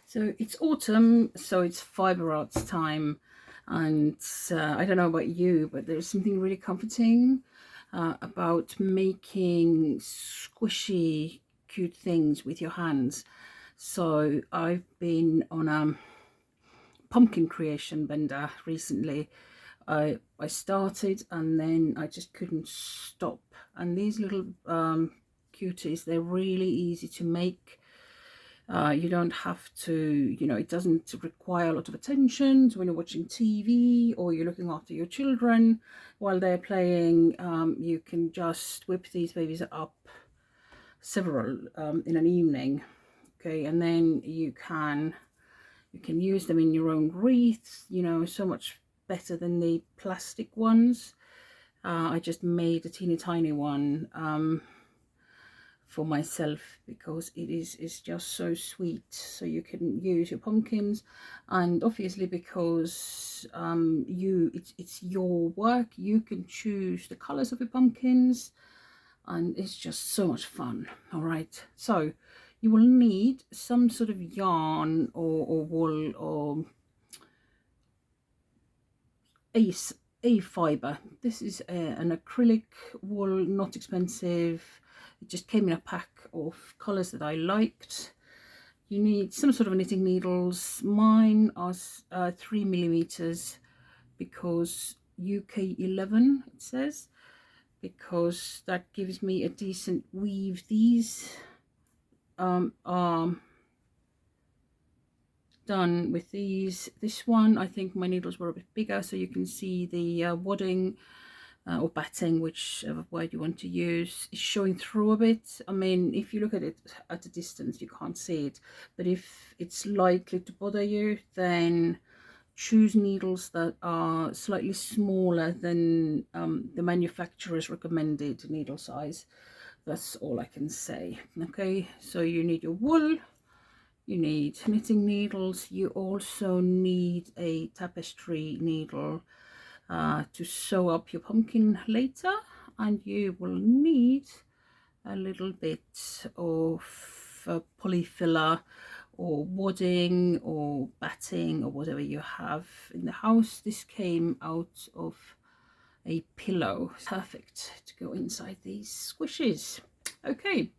So it's autumn, so it's fiber arts time, and I don't know about you, but there's something really comforting about making squishy, cute things with your hands. So I've been on a pumpkin creation bender recently. I started and then I just couldn't stop. And these little cuties, they're really easy to make. You don't have to, it doesn't require a lot of attention. So when you're watching TV or you're looking after your children while they're playing, you can just whip these babies up several in an evening. Okay, and then you can use them in your own wreaths, so much better than the plastic ones. I just made a teeny tiny one for myself because it's just so sweet. So you can use your pumpkins, and obviously because it's your work, you can choose the colors of your pumpkins, and it's just so much fun. All right, so you will need some sort of yarn or wool or a fiber. This is an acrylic wool, not expensive. It just came in a pack of colors that I liked. You need some sort of knitting needles. Mine are 3 millimeters because UK 11 it says, because that gives me a decent weave. These are done with these. This one, I think my needles were a bit bigger, so you can see the wadding or batting, whichever word you want to use, is showing through a bit. I mean, if you look at it at a distance, you can't see it, but if it's likely to bother you, then choose needles that are slightly smaller than the manufacturer's recommended needle size. That's all I can say. Okay, so you need your wool, you need knitting needles, you also need a tapestry needle to sew up your pumpkin later, and you will need a little bit of polyfiller or wadding or batting or whatever you have in the house. This came out of a pillow, perfect to go inside these squishes. Okay,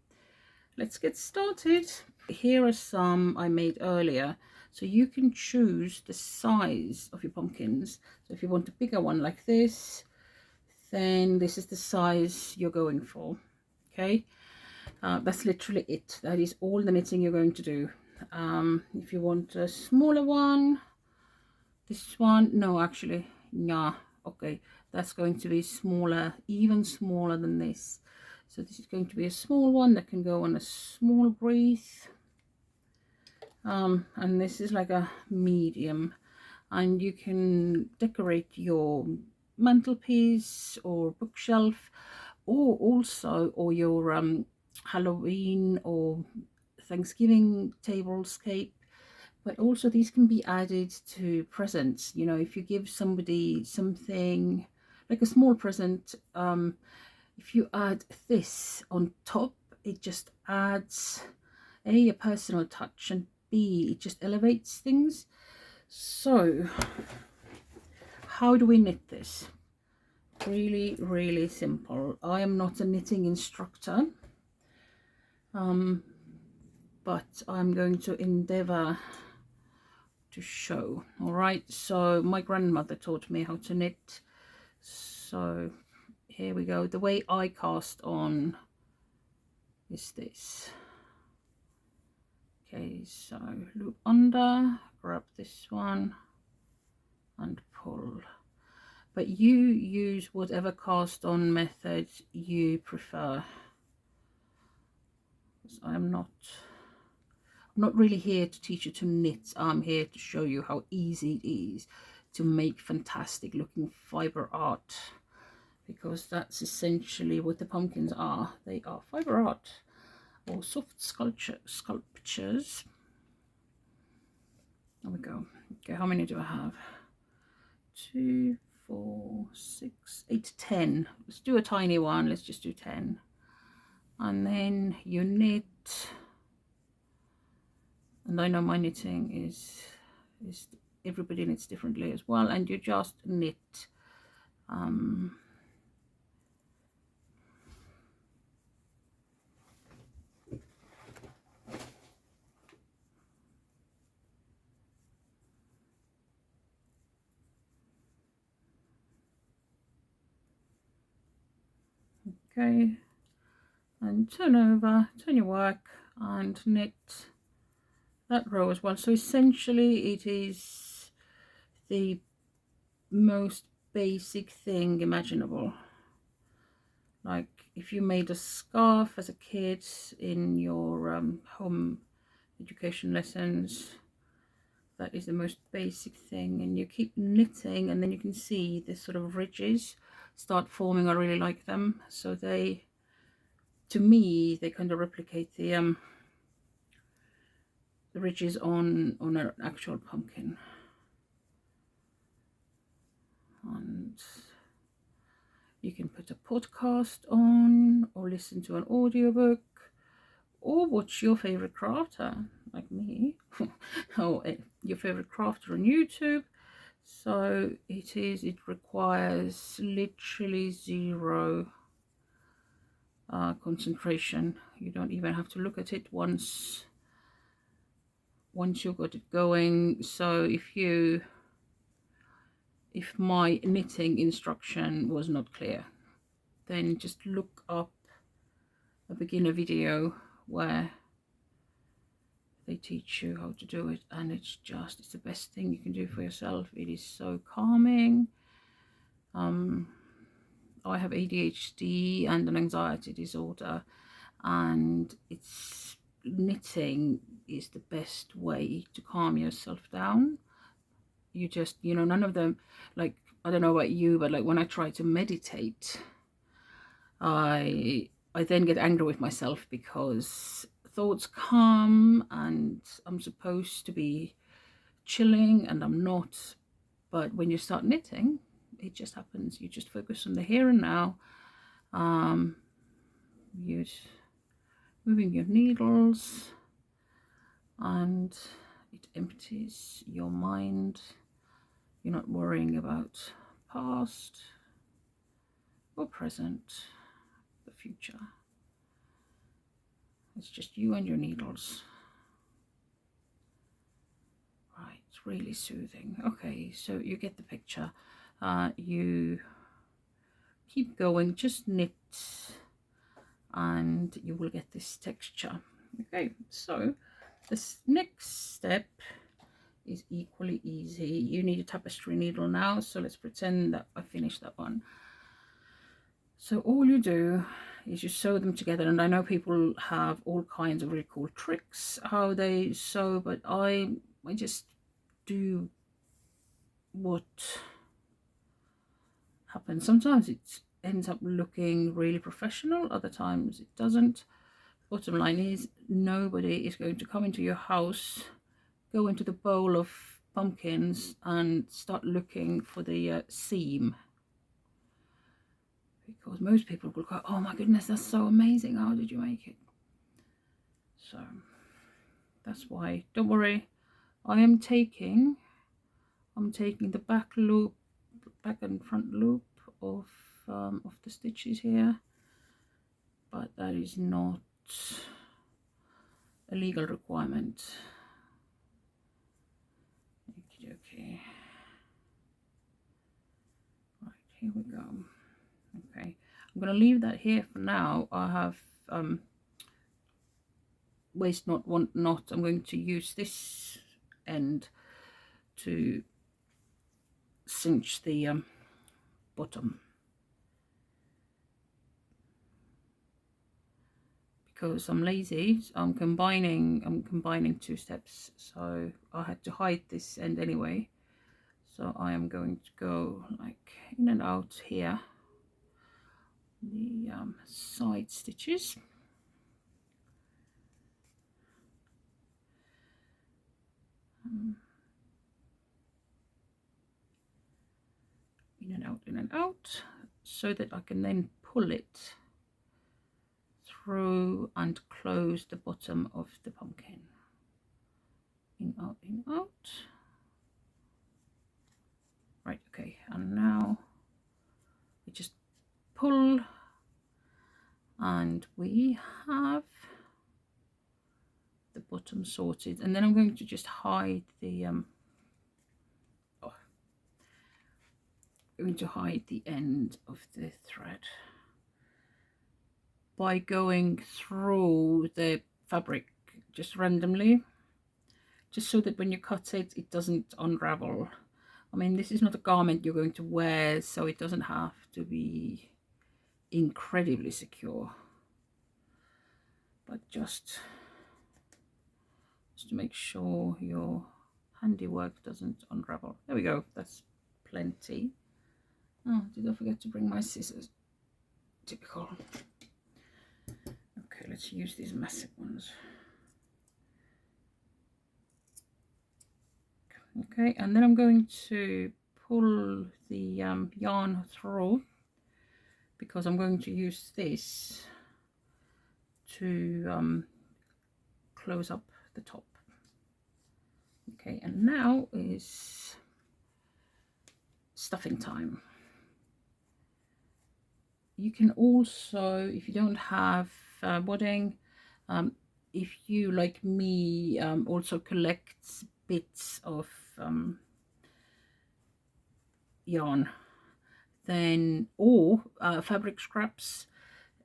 let's get started. Here are some I made earlier, so you can choose the size of your pumpkins. So if you want a bigger one like this, then this is the size you're going for. Okay, that's literally it. That is all the knitting you're going to do. If you want a smaller one, this one, no, actually, nah, okay, that's going to be smaller, even smaller than this. So this is going to be a small one that can go on a small wreath, and this is like a medium, and you can decorate your mantelpiece or bookshelf, or your Halloween or Thanksgiving tablescape. But also these can be added to presents. If you give somebody something like a small present, if you add this on top, it just adds a personal touch, and B, it just elevates things. So how do we knit this? Really, really simple. I am not a knitting instructor, but I'm going to endeavor to show. All right, so my grandmother taught me how to knit, so here we go. The way I cast on is this. Okay, so loop under, grab this one and pull, but you use whatever cast on method you prefer. I'm not really here to teach you to knit. I'm here to show you how easy it is to make fantastic looking fiber art, because that's essentially what the pumpkins are. They are fiber art or soft sculptures. There we go. Okay, how many do I have? 2, 4, 6, 8, 10. Let's do a tiny one. Let's just do 10. And then you knit And I know my knitting is everybody knits differently as well, and you just knit. Okay, and turn over, turn your work, and knit that row as well. So essentially it is the most basic thing imaginable. Like if you made a scarf as a kid in your home education lessons, that is the most basic thing, and you keep knitting and then you can see the sort of ridges start forming. I really like them. So they, to me, they kind of replicate the ridges on an actual pumpkin. And you can put a podcast on, or listen to an audiobook, or watch your favorite crafter like me, or your favorite crafter on YouTube. So it requires literally zero concentration. You don't even have to look at it once you've got it going. So if my knitting instruction was not clear, then just look up a beginner video where they teach you how to do it, and it's the best thing you can do for yourself. It is so calming. I have ADHD and an anxiety disorder, and knitting is the best way to calm yourself down. You just, none of them, like, I don't know about you, but like when I try to meditate, I then get angry with myself because thoughts come and I'm supposed to be chilling and I'm not. But when you start knitting, it just happens. You just focus on the here and now. You're moving your needles, and it empties your mind. You're not worrying about past or present, the future. It's just you and your needles. Right, it's really soothing. Okay, so you get the picture. You keep going, just knit, and you will get this texture. Okay, so this next step is equally easy. You need a tapestry needle now, so let's pretend that I finished that one. So all you do is you sew them together, and I know people have all kinds of really cool tricks how they sew, but I just do what happens. Sometimes it ends up looking really professional, other times it doesn't. Bottom line is, nobody is going to come into your house, go into the bowl of pumpkins and start looking for the seam, because most people will go, oh my goodness, that's so amazing, how did you make it? So that's why, don't worry, I'm taking the back and front loop of the stitches here, but that is not a legal requirement. Okay, right, here we go. Okay, I'm going to leave that here for now. I have waste not, want not. I'm going to use this end to cinch the bottom, because I'm lazy. I'm combining two steps, so I had to hide this end anyway. So I am going to go like in and out here, the side stitches. In and out, so that I can then pull it through and close the bottom of the pumpkin. out, in, out. Right, okay, and now we just pull, and we have the bottom sorted. And then I'm going to just hide the going to hide the end of the thread by going through the fabric just randomly, just so that when you cut it, it doesn't unravel. I mean, this is not a garment you're going to wear, so it doesn't have to be incredibly secure, but just to make sure your handiwork doesn't unravel. There we go, that's plenty. Oh, did I forget to bring my scissors? Typical. Okay, let's use these massive ones. Okay, and then I'm going to pull the yarn through, because I'm going to use this to close up the top. Okay, and now is stuffing time. You can also, if you don't have wadding, if you, like me, also collect bits of yarn, then, or fabric scraps,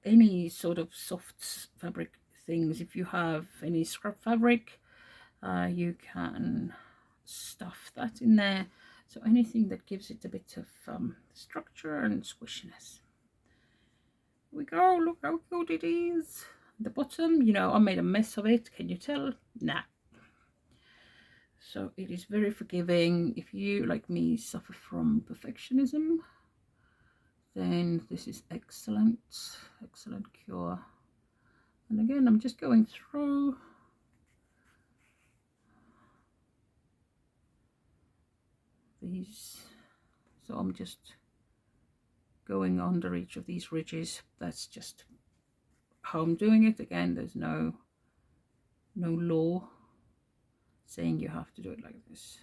any sort of soft fabric things. If you have any scrap fabric, you can stuff that in there. So anything that gives it a bit of structure and squishiness. Here we go, look how good it is. The bottom, you know, I made a mess of it, can you tell? Nah. So it is very forgiving. If you, like me, suffer from perfectionism, then this is excellent, excellent cure. And again, I'm just going through these, so I'm just going under each of these ridges. That's just how I'm doing it. Again, there's no law saying you have to do it like this.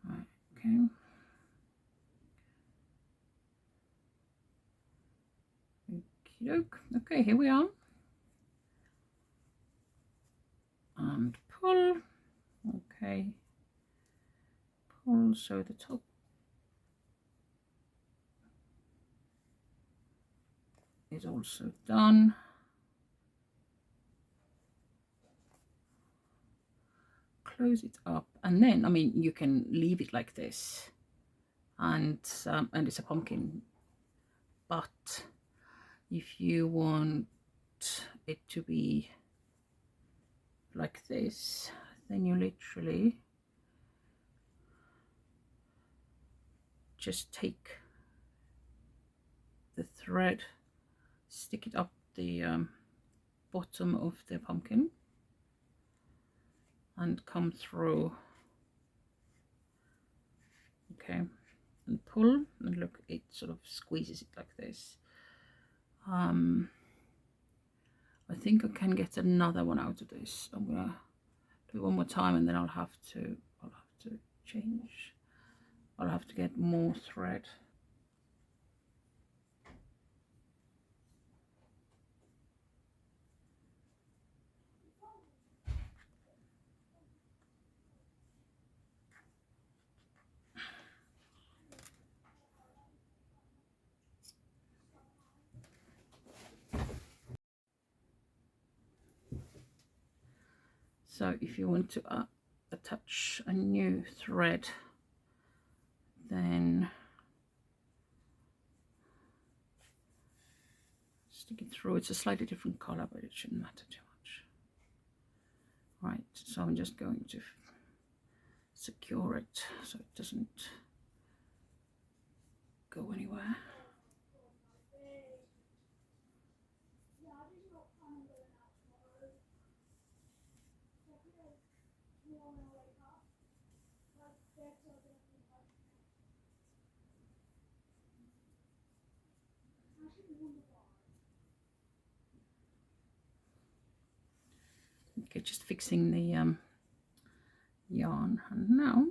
Right, okay. Okey-doke. Okay, here we are. And pull. Okay. Pull, so the top is also done. Close it up, and then, I mean, you can leave it like this, and it's a pumpkin. But if you want it to be like this, then you literally just take the thread, stick it up the bottom of the pumpkin, and come through. Okay, and pull, and look, it sort of squeezes it like this. I think I can get another one out of this. I'm gonna do it one more time, and then I'll have to change. I'll have to get more thread. So if you want to attach a new thread, then stick it through. It's a slightly different color, but it shouldn't matter too much. Right, so I'm just going to secure it so it doesn't go anywhere. Okay, just fixing the yarn. And now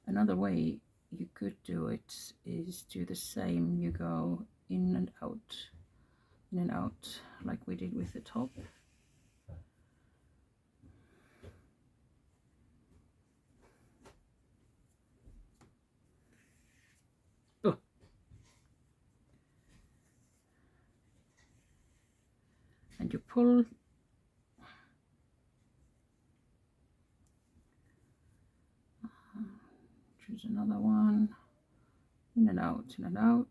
another way you could do it is do the same. You go in and out like we did with the top. Oh. And you pull. Choose another one. In and out, in and out.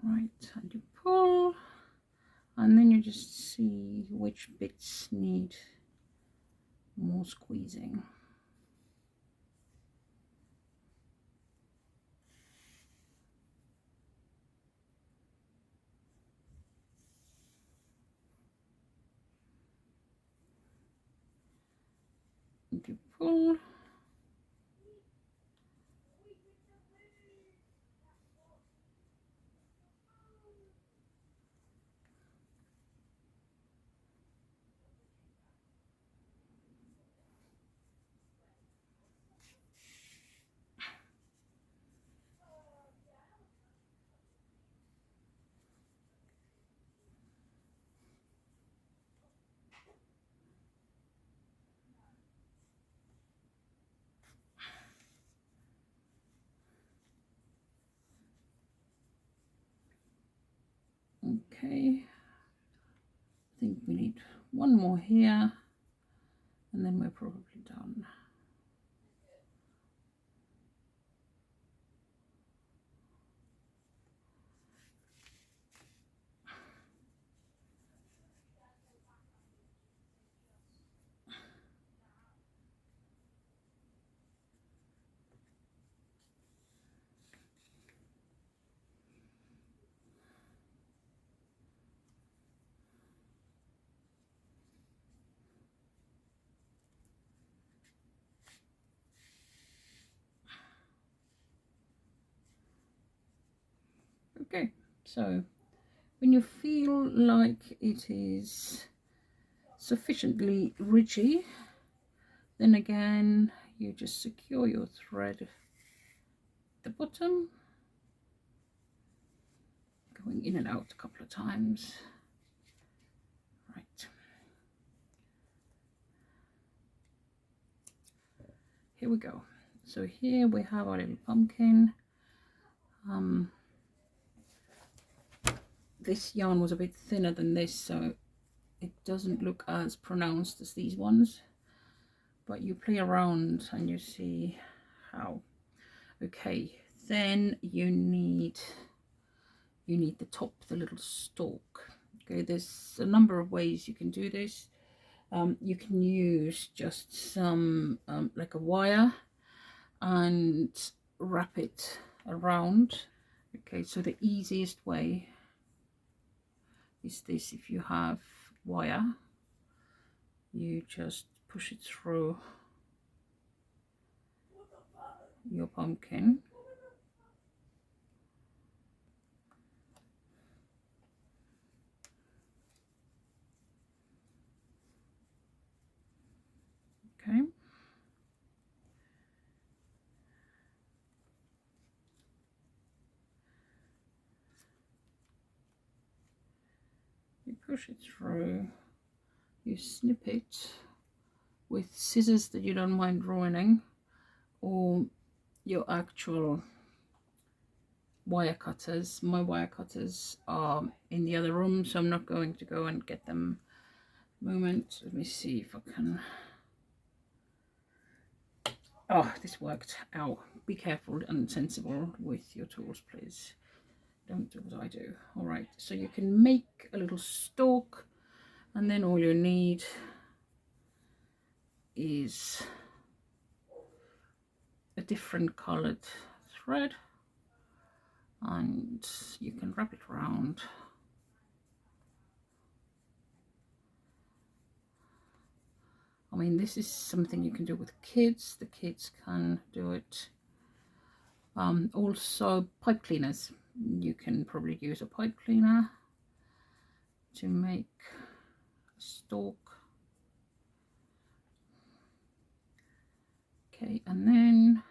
Right, and you pull, and then you just see which bits need more squeezing. And you pull. Okay, I think we need one more here, and then we're probably done. Okay, so when you feel like it is sufficiently ridgy, then again you just secure your thread at the bottom, going in and out a couple of times. Right, here we go. So here we have our little pumpkin. This yarn was a bit thinner than this, so it doesn't look as pronounced as these ones, but you play around and you see how. Okay, then you need the top, the little stalk. Okay, there's a number of ways you can do this. You can use just some like a wire and wrap it around. Okay, so the easiest way is this. If you have wire, you just push it through your pumpkin. Okay, you push it through, you snip it with scissors that you don't mind ruining, or your actual wire cutters. My wire cutters are in the other room, so I'm not going to go and get them. Moment, let me see if I can. Oh, this worked out. Be careful and sensible with your tools, please. Don't do what I do. All right, so you can make a little stalk, and then all you need is different colored thread, and you can wrap it around. I mean, this is something you can do with kids. The kids can do it. Also, pipe cleaners. You can probably use a pipe cleaner to make a stalk. Okay, and then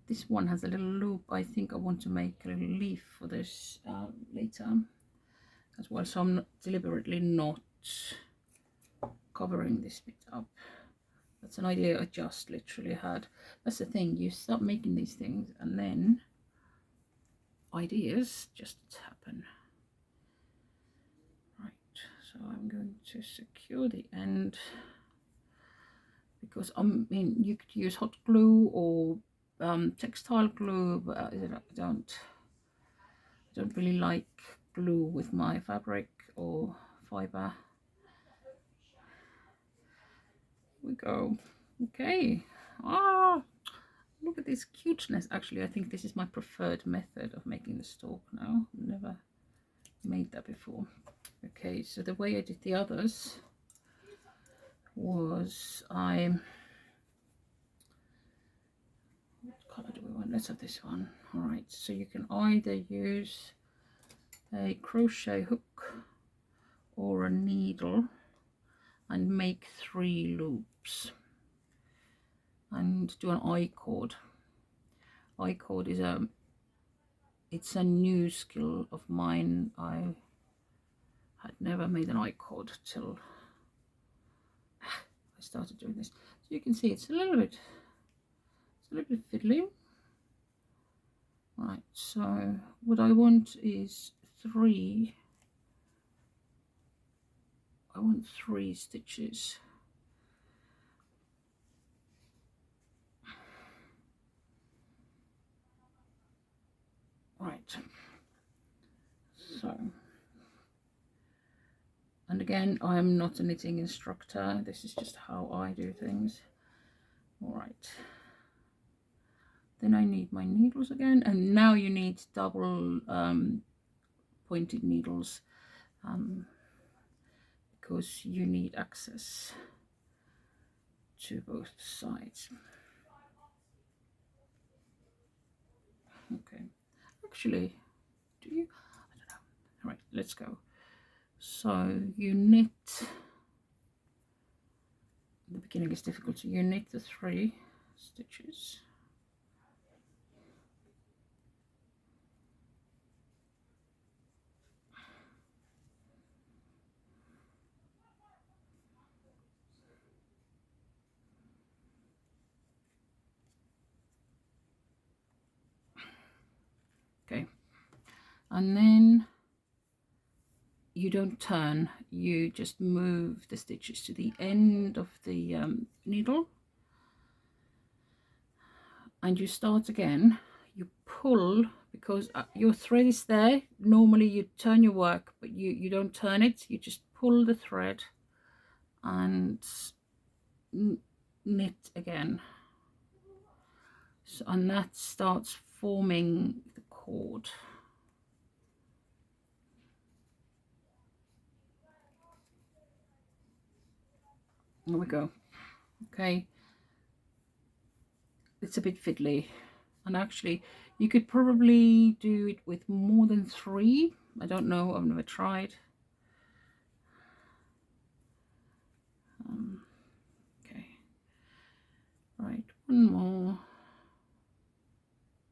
this one has a little loop. I think I want to make a little leaf for this later as well, so I'm deliberately not covering this bit up. That's an idea I just literally had. That's the thing, you start making these things and then ideas just happen. Right, so I'm going to secure the end, because I mean you could use hot glue or textile glue, but I don't really like glue with my fabric or fiber. Here we go. Okay. Look at this cuteness. Actually, I think this is my preferred method of making the stalk now. I've never made that before. Okay, so the way I did the others was what color do we want? Let's have this one. All right, so you can either use a crochet hook or a needle and make 3 loops and do an I-cord. I-cord is it's a new skill of mine. I had never made an I-cord till I started doing this. So you can see it's a little bit fiddly. Right, so what I want is 3. I want 3 stitches. Right, so, and again, I am not a knitting instructor. This is just how I do things. All right. Then I need my needles again, and now you need double pointed needles because you need access to both sides. Okay, actually, do you? I don't know. All right, let's go. So you knit. The beginning is difficult, so you knit the 3 stitches. Okay, and then you don't turn, you just move the stitches to the end of the needle, and you start again. You pull, because your thread is there. Normally you turn your work, but you don't turn it, you just pull the thread and knit again. So, and that starts forming the cord. There we go. Okay, it's a bit fiddly, and actually you could probably do it with more than 3. I don't know, I've never tried. Okay, right, one more.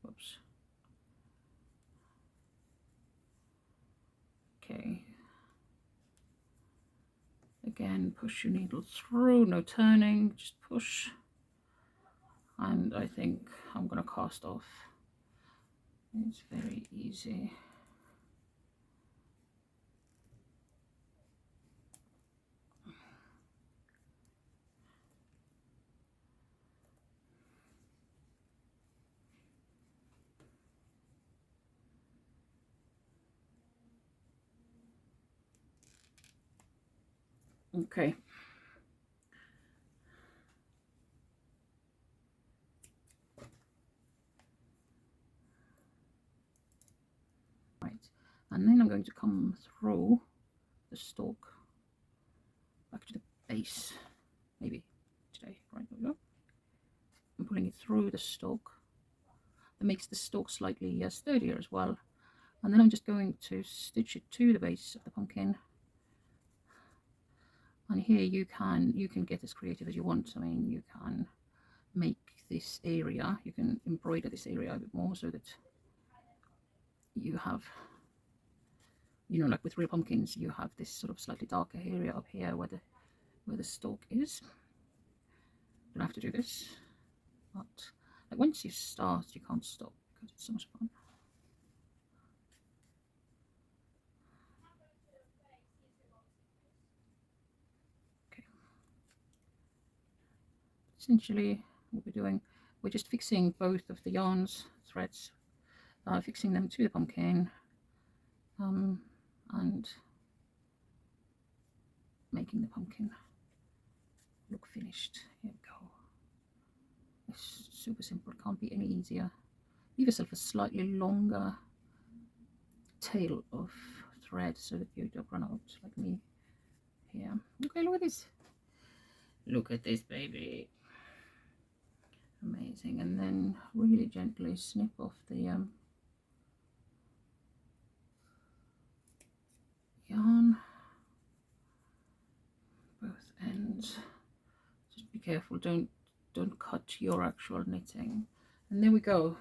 Whoops. Okay, again, push your needle through, no turning, just push. And I think I'm gonna cast off. It's very easy. Okay, And then I'm going to come through the stalk back to the base, maybe today. Right, there we go. I'm pulling it through the stalk. That makes the stalk slightly sturdier as well. And then I'm just going to stitch it to the base of the pumpkin. And here you can get as creative as you want. I mean, you can make this area, you can embroider this area a bit more so that you have, you know, like with real pumpkins, you have this sort of slightly darker area up here where the stalk is. You don't have to do this, but like once you start, you can't stop because it's so much fun. Okay. Essentially, what we're doing, we're just fixing both of the yarns threads, fixing them to the pumpkin, and making the pumpkin look finished. Here we go. It's super simple, it can't be any easier. Leave yourself a slightly longer tail of thread so that you don't run out like me here. Okay, look at this. Look at this baby. Amazing. And then really gently snip off the yarn, both ends. Just be careful, don't cut your actual knitting. And there we go.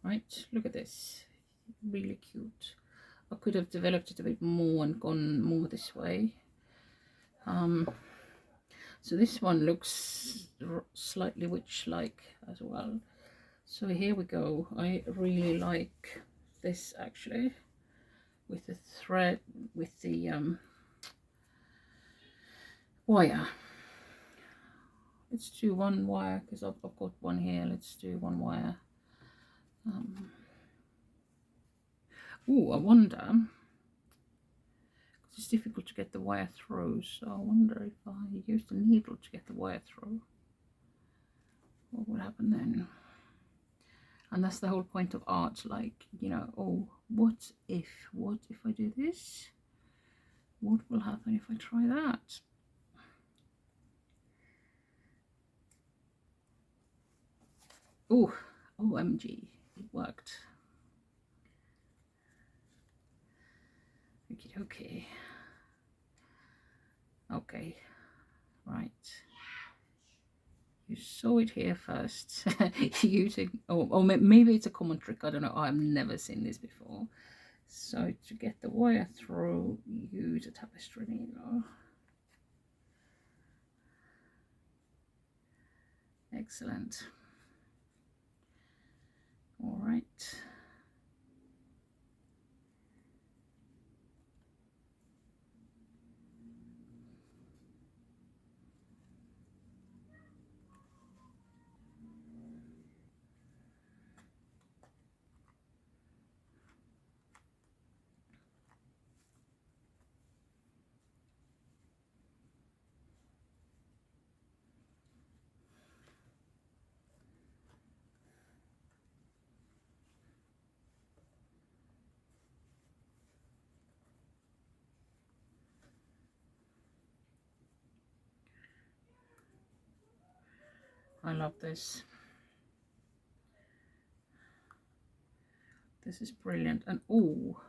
Right, look at this, really cute. I could have developed it a bit more and gone more this way. So this one looks slightly witch-like as well. So here we go. I really like this actually, with the thread, with the wire. Let's do one wire because I've got one here. Let's do one wire. Oh, I wonder, it's difficult to get the wire through, so I wonder if I use the needle to get the wire through, what would happen then? And that's the whole point of art, like, you know, oh, what if I do this? What will happen if I try that? Oh, OMG, it worked. Okay. Okay, right. You saw it here first. Using, or maybe it's a common trick. I don't know. I've never seen this before. So to get the wire through, use a tapestry needle. Excellent. All right. I love this. This is brilliant. And oh,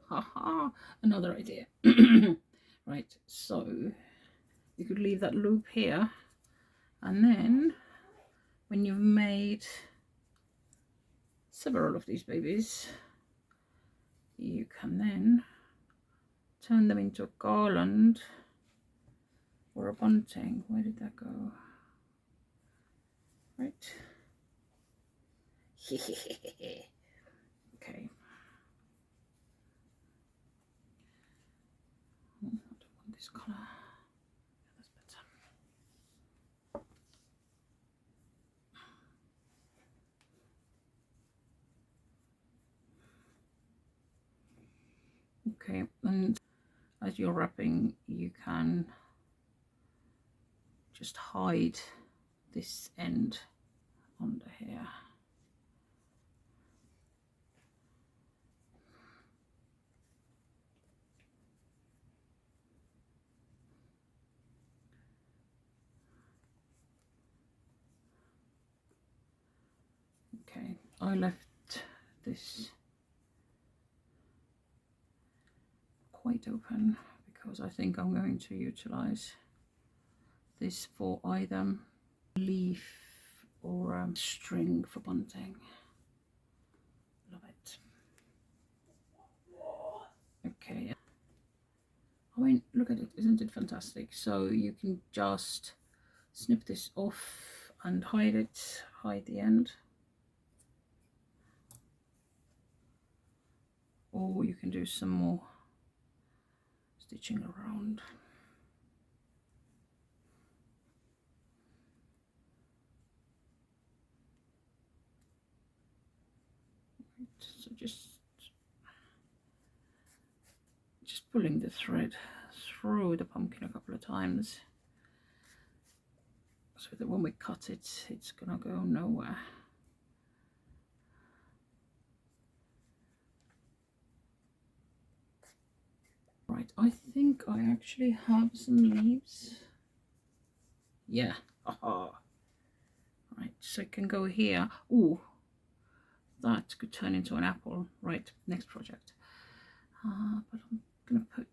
haha, another idea. Right, so you could leave that loop here, and then when you've made several of these babies, you can then turn them into a garland or a bunting. Where did that go? Right. Okay. I don't want this colour. That's better. Okay, and as you're wrapping, you can just hide this end under here. I left this quite open because I think I'm going to utilize this for either leaf or string for bunting. Love it. Okay, I mean, look at it, isn't it fantastic? So you can just snip this off and hide it, hide the end, or you can do some more stitching around. Right, so just pulling the thread through the pumpkin a couple of times so that when we cut it, it's gonna go nowhere. Right, I think I actually have some leaves. Yeah, aha. Right, so it can go here. Ooh, that could turn into an apple. Right, next project. But I'm gonna put,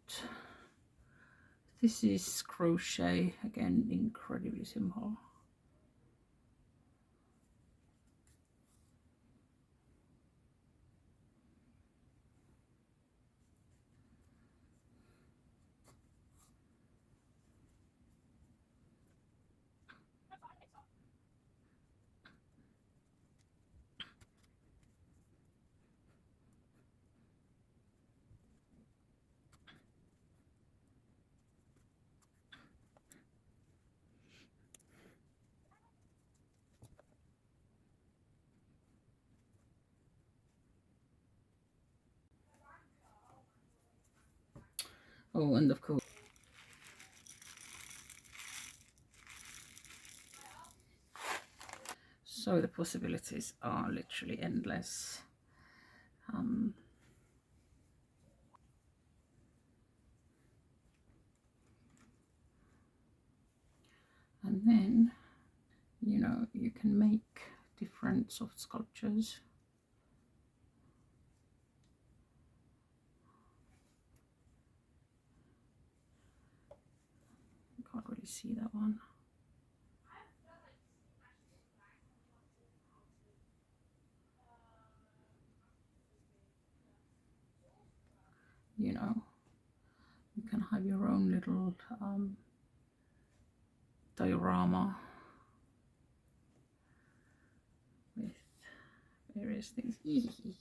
this is crochet, again, incredibly simple. Oh, and of course, so the possibilities are literally endless. And then, you know, you can make different soft sculptures. You can't really see that one. You know, you can have your own little diorama with various things. Right.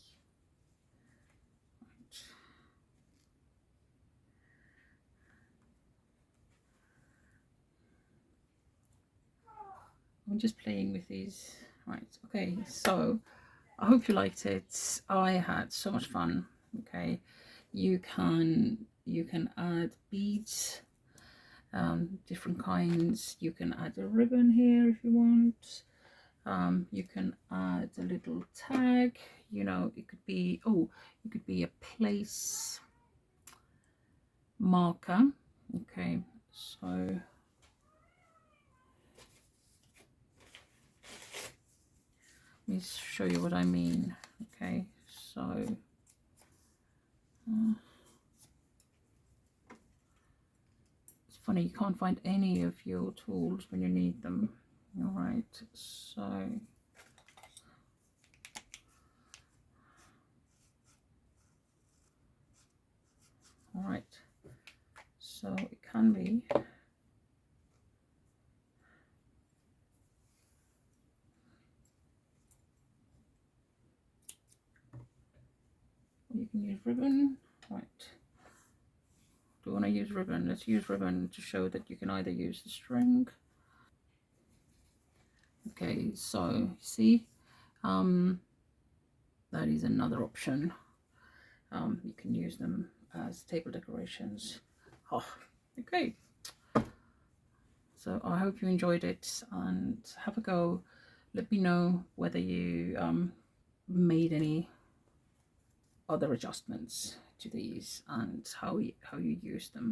I'm just playing with these. Right, okay, so I hope you liked it. I had so much fun. Okay, you can add beads, different kinds. You can add a ribbon here if you want. You can add a little tag. You know, it could be, oh, it could be a place marker. Okay, so let me show you what I mean. Okay, so it's funny, you can't find any of your tools when you need them. All right, so all right, so it can be, you can use ribbon. Right, do you want to use ribbon? Let's use ribbon to show that you can either use the string. Okay, so see, that is another option. You can use them as table decorations. Oh, okay, so I hope you enjoyed it and have a go. Let me know whether you made any other adjustments to these and how you use them.